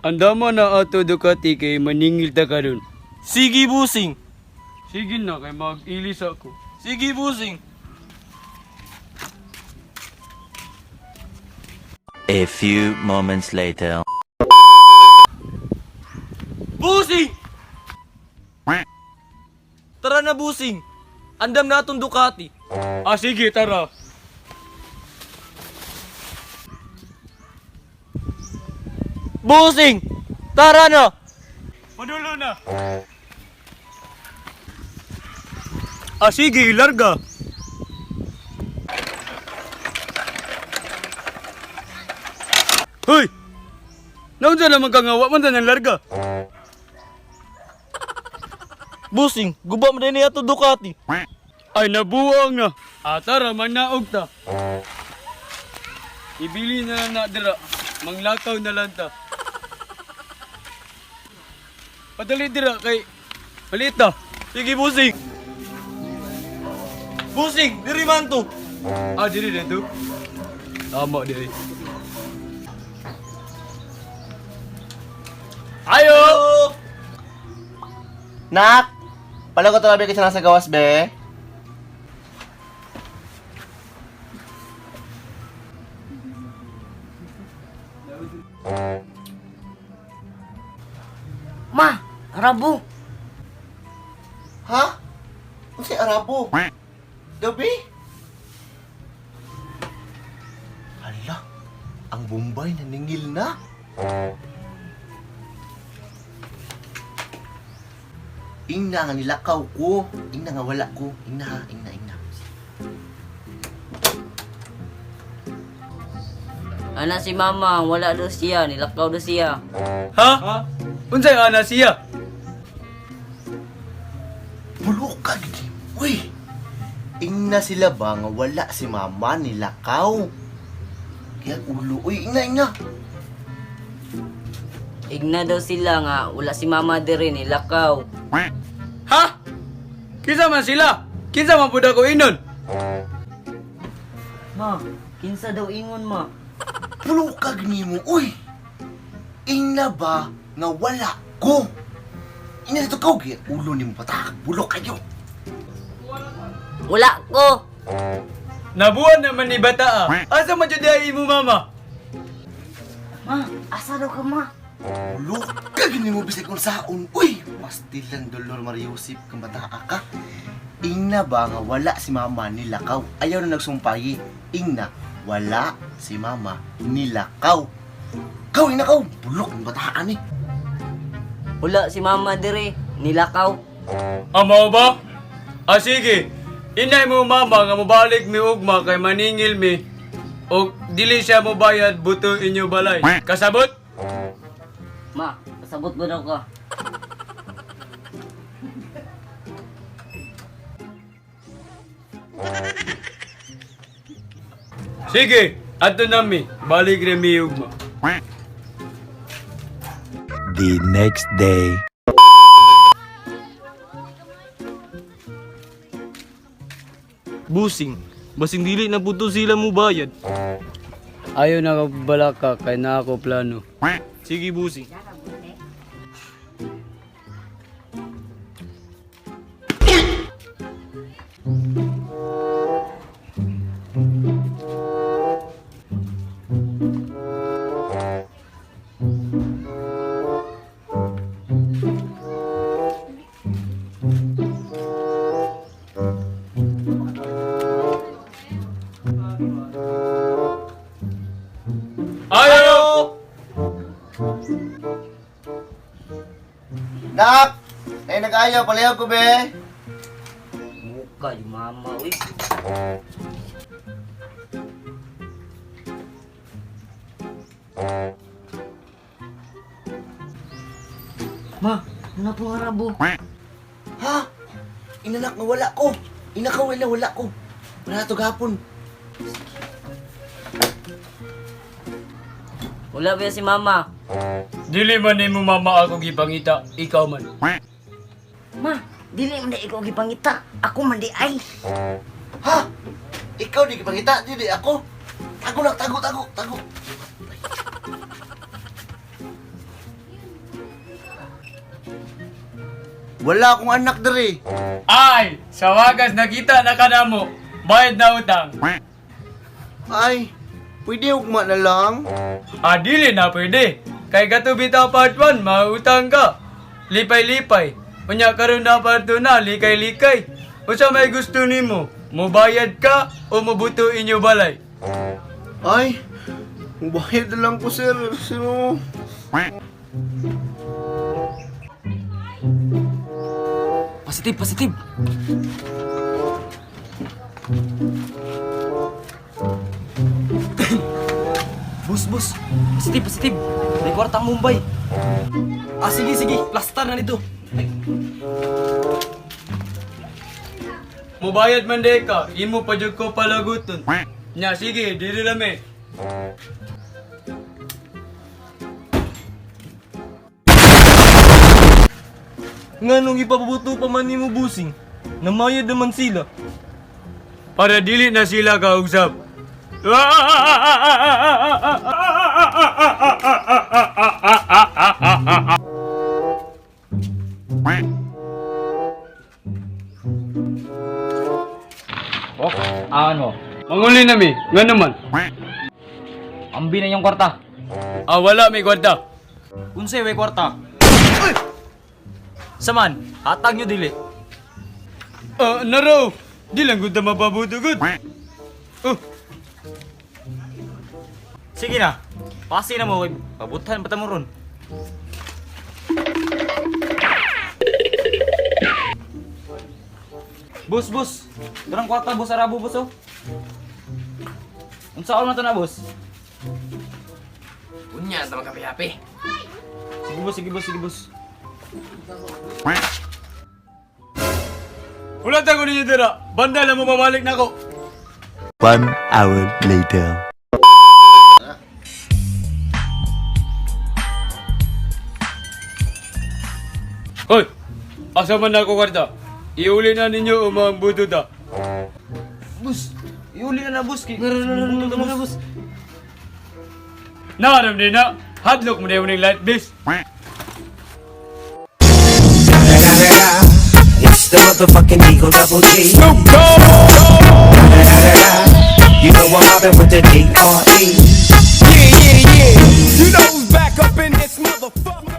Andama na ato Ducati kay maningil ta karon. Sige, busing. Sige na kay mag-ilis ako. Sige, busing. A few moments later. Busing! Tara na, busing. Andam na atong Ducati. Sige, tara. Busing! Tara na! Padulo na. Sige, larga. Hoy! Naunsa naman ka nga, wa man ng larga. Busing, guba mo din ato Ducati. Ay, nabuang na. Tara, manaog ta. Ibili na lang na dira. Manglakaw na lang ta. Padali dira kay malita. Sige, busing. Busing, diri man to. Diri na to. Tama diri. Ayo! Nak! Pala ko talabi kasi nasa gawas, be. Ma, Arabo. Ha? Ano si Arabo? Gabi? Hala, ang Bombay naningil na. Ingna nga nilakaw ko. Ingna nga wala ko. Ingna ha, ingna. Ana si Mama, wala daw siya, nilakaw daw siya. Ha? Unsay ana siya? Bulok ka, gigi. Uy! Ingna sila ba nga wala si Mama nilakaw? Kaya ulo. Uy, ingna. Igna daw sila nga, wala si Mama diri, nilakaw. Ha? Kinsa man sila? Kinsa man pud ako inon? Ma, kinsa daw ingon, ma? Bulok ka, mo. Uy! Ingna ba nga wala ko? Ingna dito ka, kaya ulo ni mo patak. Bulok kayo. Wala ko! Nabuan naman ni bata ah. Asa man jud ay imo mama? Ma, asa daw ka, ma? Bulok ka, mo bisay kung saon. Uy! Pastilan dolor Mariusip kang bata ka. Ingna ba nga wala si Mama nilakaw? Ayaw na nagsumpayi. Ingna, wala si Mama nilakaw. Kaw, ingna kaw. Bulok ng bataan eh. Wala si Mama diri, nilakaw. Amo ba? Sige. Inay mo mama nga mobalik mi ugma kay maningil mi. O dili siya mo bayad buto inyo balay. Kasabot? Ma, pasabot ba daw ka? Sige, ato nami. Balik rin mi ugma. The next day. Busing, basing dili na puto sila mo bayad. Ayaw na balaka kay na ako plano. Sige, busing. Ayaw! Nak! Ay, nag-ayaw. Palayaw ko, be. Mukha yung Mama, uy. Ma, ano po Arabo? Ha? Inanak nga wala ko. Inakaw na wala ko. Wala to gapon. Wala ba si Mama? Dili man ni mo mama ako gipangita, ikaw man. Ma, dili man di ikaw gipangita. Ako man di ay. Ha? Ikaw di kipangita, di ako. Tago lang, tago. Wala akong anak dere. Ay, sa wagas nakita na ka na mo. Bayad na utang. Ay, pwede ugma na lang. Dili na pwede. Kay katubita part 1, mautang ka. Lipay-lipay. Unya karon na part 2 na, likay-likay. Unsa may gusto nimo? Mubayad ka o mubuto inyo balay? Ay, mubayad na lang po sir. Sino? Positive. Bus. Positive. May kwartang Mumbai. Sige. Plastar na nito. Mubayad man de ka, imo pa jud ko palaguton. Nya sige, dili lami. Nga nung ipapabuto pa man ni mo, busing. Namayad naman sila. Para dili na sila kausap. Ano? Manguli na mi, nga naman. Ambi na yung kwarta. Wala may kwarta. Unsay way kwarta? Saman, hatag nyo dili. Naraw, di lang gud na mapabutugod. Sige na. Pasi na mo, pabutan pa mo ron. Bus. Durang kwarta, bus, arabo, bus, oh. Unsa na to na, bus? Punya sama kape-kape. Sige, bus. Wala tayo ninyo dira. Banda lang mo mabalik na ko. 1 hour later. Hoy! Asa man na ako kwarta? Iuli na ninyo o mga buto ta. Bus, iuli na, bus. Buto na, bus. Nakaram din na. Hadlock mo na yung light bis. It's the motherfucking Eagle Double G. You know I'm mobbing with the D.R.E. Yeah. You know who's back up in this motherfucker.